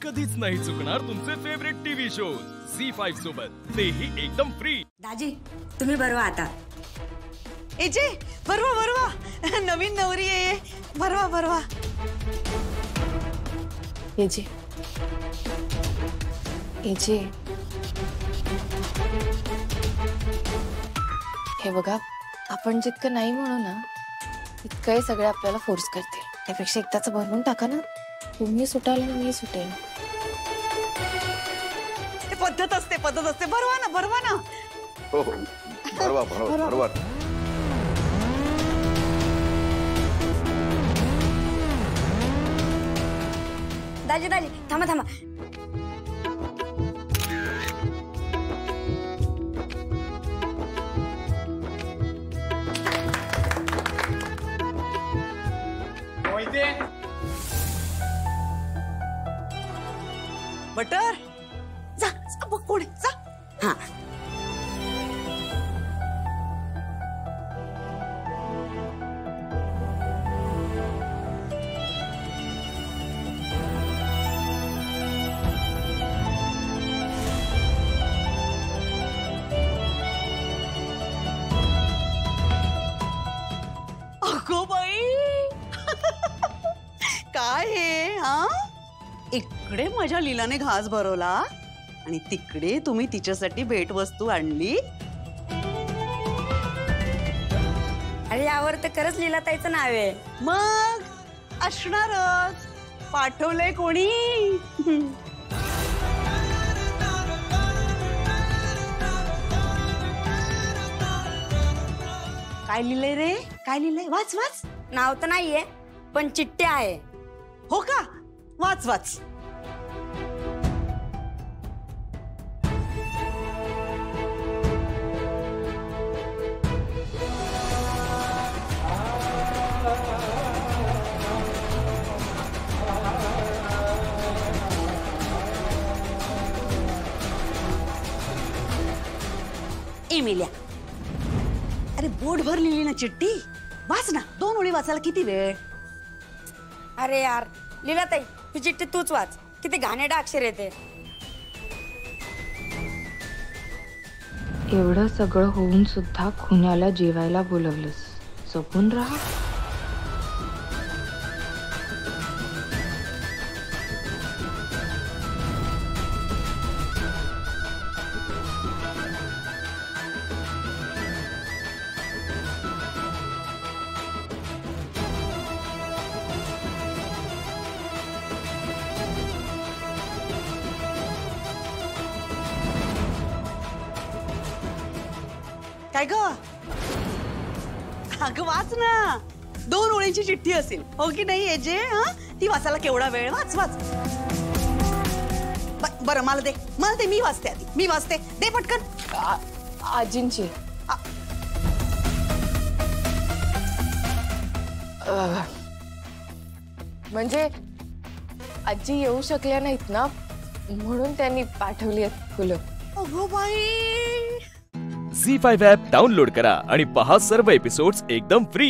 कधीच नाही चुकणार तुमचे फेवरेट टीव्ही शोज झी5 सोबत, तेही एकदम फ्री। दाजी तुम्ही बरवा आता एजे बरवा बरवा नवीन नवरी आहे बरवा बरवा एजे एजे हे बघा, आपण जितकं नाही म्हणू ना तितकंही सगळे आपल्याला फोर्स करतील। त्यापेक्षा एकदाच भरवून टाका ना, तुम्ही सुटाल ना मी सुटेल। ते पद्धत असते भरवा ना हो बरवा बरवा बरवा। दाजी दाजी थांबा थांबा बटर जा जा बघ कोण आहे, जा। हा अगो बाई काय हे हा, इकडे माझ्या लीलाने घास भरवला आणि तिकडे तुम्ही तिच्यासाठी भेटवस्तू आणली। अरे यावर तर खरंच लीलाताईचं नाव आहे। मग असणारच, पाठवलंय कोणी? काय लिहिलंय रे, काय लिहिलंय? वाच वाच। नाव तर नाहीये पण चिठ्ठी आहे। हो का, वाच वाच। एमिलिया, अरे बोर्डभर लिहिली ना चिठ्ठी, वाच ना। 2 ओळी वाचायला किती वेळ? अरे यार लीलाताई ही चिठ्ठी तूच वाच, किती घाणेरडं अक्षर येते। एवढं सगळं होऊन सुद्धा खुन्याला जेवायला बोलवलंस, जपून राहा। काय ग, अगं वाच ना। 2 ओळींची चिठ्ठी असेल, हो की नाही एजे? ती वाचायला केवढा वेळ? वाच वाच। बरं मला दे, मी वाचते आधी, मी वाचते, दे पटकन। आजींची म्हणजे आजी येऊ शकल्या नाहीत ना, म्हणून त्यांनी पाठवली आहेत फुलं। अगो बाई, झी5 ॲप डाउनलोड करा आणि पहा सर्व एपिसोड्स एकदम फ्री।